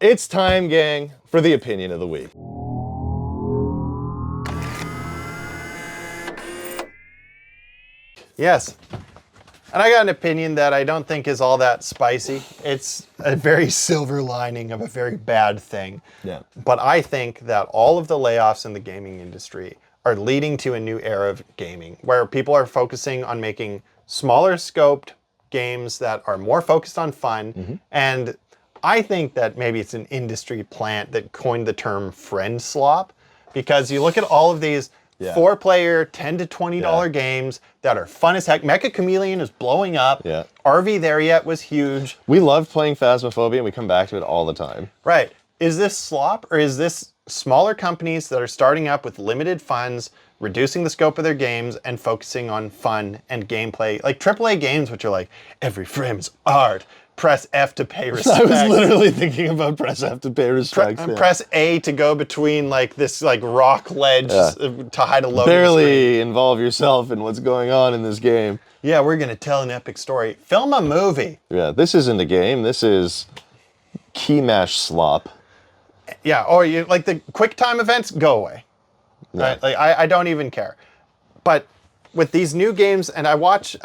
It's time, gang, for the opinion of the week. Yes. And I got an opinion that I don't think is all that spicy. It's a very silver lining of a very bad thing. Yeah. But I think that all of the layoffs in the gaming industry are leading to a new era of gaming where people are focusing on making smaller scoped games that are more focused on fun. And I think that maybe it's an industry plant that coined the term friend slop, because you look at all of these four-player, $10 to $20 games that are fun as heck. Mecha Chameleon is blowing up. Yeah. RV There Yet was huge. We loved playing Phasmophobia, and we come back to it all the time. Right. Is this slop, or is this smaller companies that are starting up with limited funds, reducing the scope of their games, and focusing on fun and gameplay? Like AAA games, which are like, every frame's art. Press F to pay respect. I was literally thinking about press F to pay respect. Press A to go between like this like rock ledge to hide a loading Barely screen. involve yourself in what's going on in this game. Yeah, we're gonna tell an epic story. Film a movie. Yeah, this isn't a game. This is key mash slop. Yeah, or you like the quick time events, go away. Right? Like I don't even care. But with these new games, and I watch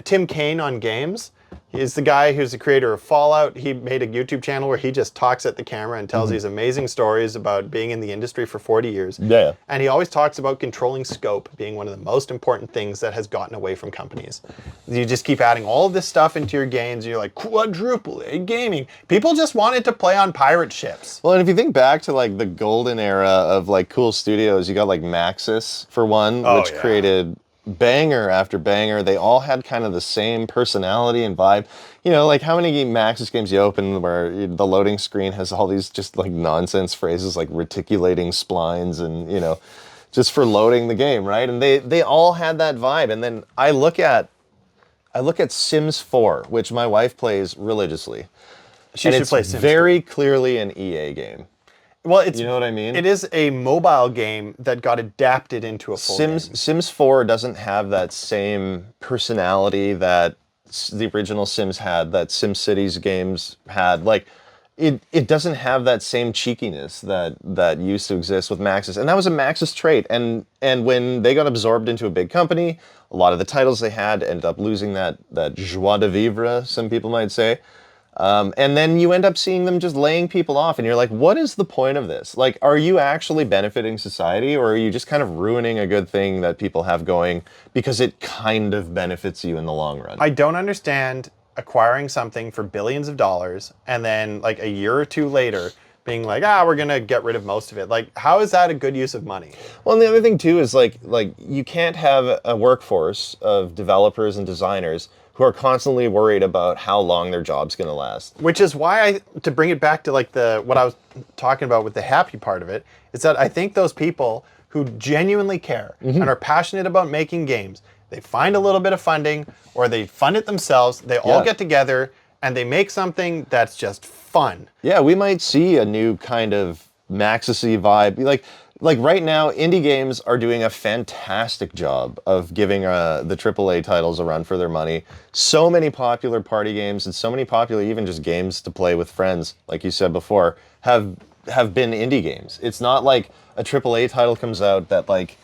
Tim Kaine on Games. He's the guy who's the creator of Fallout. He made a YouTube channel where he just talks at the camera and tells these amazing stories about being in the industry for 40 years. Yeah. And he always talks about controlling scope being one of the most important things that has gotten away from companies. You just keep adding all of this stuff into your games. You're like, quadruple A gaming. People just wanted to play on pirate ships. Well, and if you think back to like the golden era of like cool studios, you got like Maxis for one, which created banger after banger. They all had kind of the same personality and vibe. You know, like how many Maxis games you open where the loading screen has all these just like nonsense phrases like reticulating splines and, you know, just for loading the game, right? And they all had that vibe. And then I look at Sims 4, which my wife plays religiously. She should play Sims 4. Very clearly an EA game. Well, it's, you know what I mean? It is a mobile game that got adapted into a full game. Sims 4 doesn't have that same personality that the original Sims had, that SimCity's games had. Like, it doesn't have that same cheekiness that used to exist with Maxis. And that was a Maxis trait. And when they got absorbed into a big company, a lot of the titles they had ended up losing that joie de vivre, some people might say. And then you end up seeing them just laying people off, and you're like, what is the point of this? Like, are you actually benefiting society, or are you just kind of ruining a good thing that people have going because it kind of benefits you in the long run? I don't understand acquiring something for billions of dollars and then like a year or two later being like, we're gonna get rid of most of it. Like, how is that a good use of money? Well, and the other thing too is like you can't have a workforce of developers and designers who are constantly worried about how long their job's going to last. Which is why to bring it back to like what I was talking about with the happy part of it, is that I think those people who genuinely care and are passionate about making games, they find a little bit of funding or they fund it themselves, they all get together and they make something that's just fun. Yeah, we might see a new kind of Maxis-y vibe. Like right now, indie games are doing a fantastic job of giving the AAA titles a run for their money. So many popular party games and so many popular even just games to play with friends, like you said before, have been indie games. It's not like a AAA title comes out that like,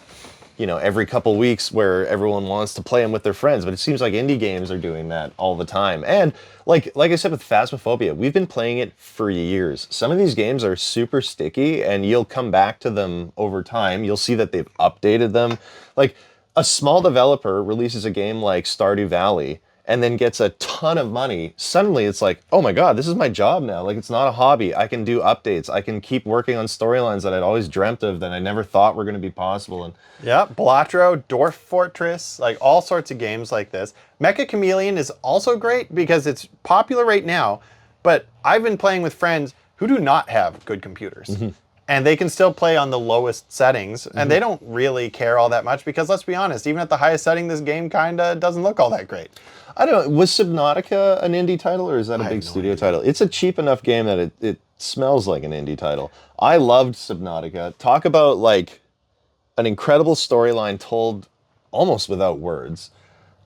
you know, every couple weeks where everyone wants to play them with their friends, but it seems like indie games are doing that all the time. And like I said with Phasmophobia, we've been playing it for years. Some of these games are super sticky and you'll come back to them over time. You'll see that they've updated them. Like a small developer releases a game like Stardew Valley and then gets a ton of money. Suddenly it's like, oh my God, this is my job now. Like, it's not a hobby. I can do updates. I can keep working on storylines that I'd always dreamt of that I never thought were going to be possible. And yeah, Balatro, Dwarf Fortress, like all sorts of games like this. Mecha Chameleon is also great because it's popular right now, but I've been playing with friends who do not have good computers. And they can still play on the lowest settings, and they don't really care all that much because, let's be honest, even at the highest setting, this game kind of doesn't look all that great. I don't know, was Subnautica an indie title or is that a big studio title? It's a cheap enough game that it smells like an indie title. I loved Subnautica. Talk about like an incredible storyline told almost without words.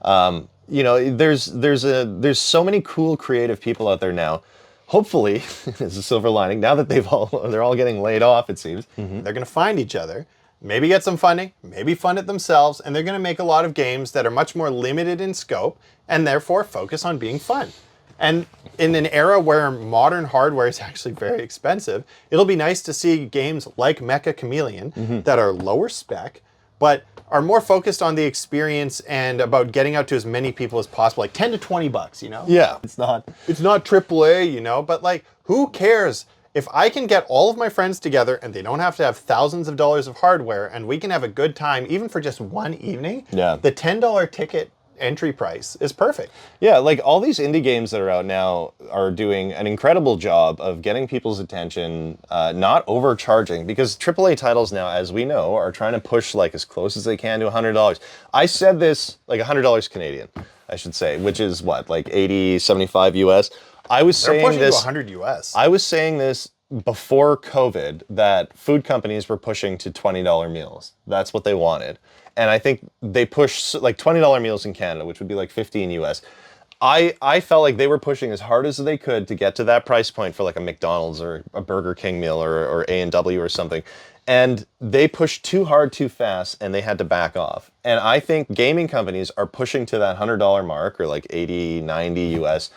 You know, there's so many cool creative people out there now hopefully, is a silver lining. Now that they're all getting laid off, it seems. They're going to find each other, maybe get some funding, maybe fund it themselves, and they're going to make a lot of games that are much more limited in scope and therefore focus on being fun. And in an era where modern hardware is actually very expensive, it'll be nice to see games like Mecha Chameleon that are lower spec, but are more focused on the experience and about getting out to as many people as possible, like 10 to 20 bucks, you know? Yeah, it's not AAA, you know, but like, who cares? If I can get all of my friends together and they don't have to have thousands of dollars of hardware and we can have a good time, even for just one evening, the $10 ticket entry price is perfect. Yeah, like all these indie games that are out now are doing an incredible job of getting people's attention, not overcharging, because AAA titles now, as we know, are trying to push like as close as they can to $100. I said this, like $100 Canadian, I should say, which is what, like 80, 75 US. I was They're saying pushing this to 100 US. I was saying this before COVID, that food companies were pushing to $20 meals. That's what they wanted. And I think they pushed like $20 meals in Canada, which would be like 15 US. I felt like they were pushing as hard as they could to get to that price point for like a McDonald's or a Burger King meal or A&W or something. And they pushed too hard too fast and they had to back off. And I think gaming companies are pushing to that $100 mark or like 80, 90 US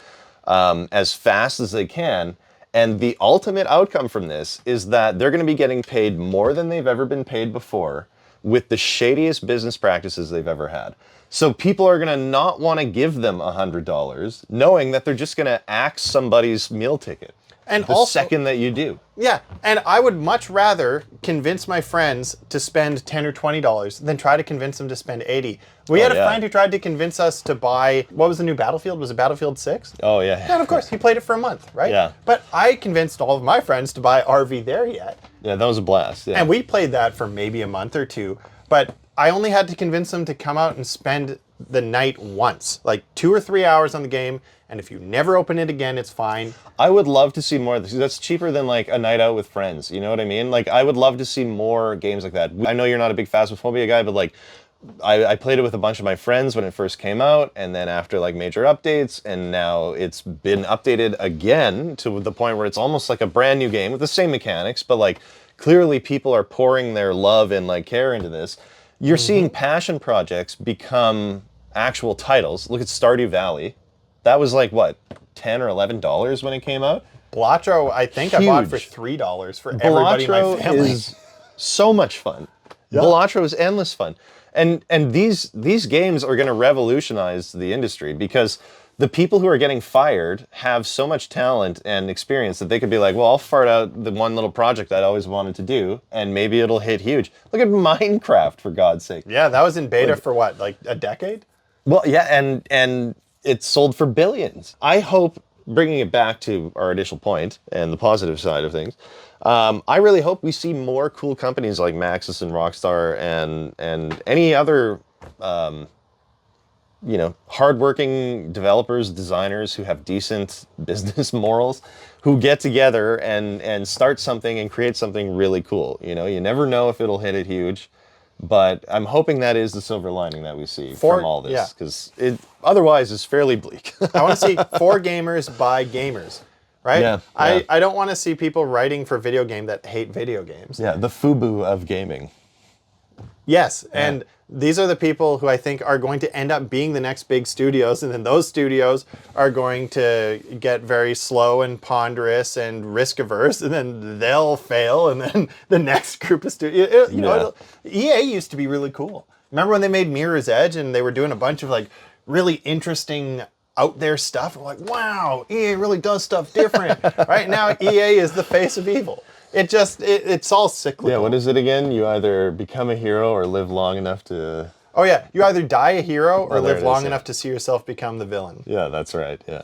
as fast as they can. And the ultimate outcome from this is that they're going to be getting paid more than they've ever been paid before with the shadiest business practices they've ever had. So people are going to not want to give them $100, knowing that they're just going to axe somebody's meal ticket. And the also, second that you do. Yeah, and I would much rather convince my friends to spend $10 or $20 than try to convince them to spend $80. We had a friend who tried to convince us to buy, what was the new Battlefield? Was it Battlefield 6? Oh, yeah. Yeah, and of course, he played it for a month, right? Yeah. But I convinced all of my friends to buy RV There Yet. Yeah, that was a blast. Yeah. And we played that for maybe a month or two, but I only had to convince them to come out and spend the night once, like 2 or 3 hours on the game, and if you never open it again, it's fine. I would love to see more of this. That's cheaper than like a night out with friends. You know what I mean? Like, I would love to see more games like that. I know you're not a big Phasmophobia guy, but like, I played it with a bunch of my friends when it first came out, and then after like major updates, and now it's been updated again to the point where it's almost like a brand new game with the same mechanics, but like clearly people are pouring their love and like care into this. You're seeing passion projects become actual titles. Look at Stardew Valley. That was like what, $10 or $11 when it came out? Balatro, I think I bought for $3 for everybody in my family. Is so much fun. Balatro is endless fun. And these games are going to revolutionize the industry because the people who are getting fired have so much talent and experience that they could be like, well, I'll fart out the one little project I'd always wanted to do, and maybe it'll hit huge. Look at Minecraft, for God's sake. Yeah, that was in beta for what, like a decade? Well, yeah, and it sold for billions. I hope, bringing it back to our initial point and the positive side of things, I really hope we see more cool companies like Maxis and Rockstar and any other hardworking developers, designers who have decent business morals, who get together and start something and create something really cool. You know, you never know if it'll hit it huge, but I'm hoping that is the silver lining that we see from all this, because it otherwise is fairly bleak. I want to see for gamers by gamers, right? Yeah. I don't want to see people writing for video game that hate video games. Yeah, the FUBU of gaming. Yes, and these are the people who I think are going to end up being the next big studios, and then those studios are going to get very slow and ponderous and risk averse, and then they'll fail, and then the next group of studios, EA used to be really cool. Remember when they made Mirror's Edge and they were doing a bunch of like really interesting out there stuff? We're like, wow, EA really does stuff different. Right now, EA is the face of evil. It's all cyclical. Yeah, what is it again? You either become a hero or live long enough to... Oh yeah, you either die a hero or live long enough to see yourself become the villain. Yeah, that's right, yeah.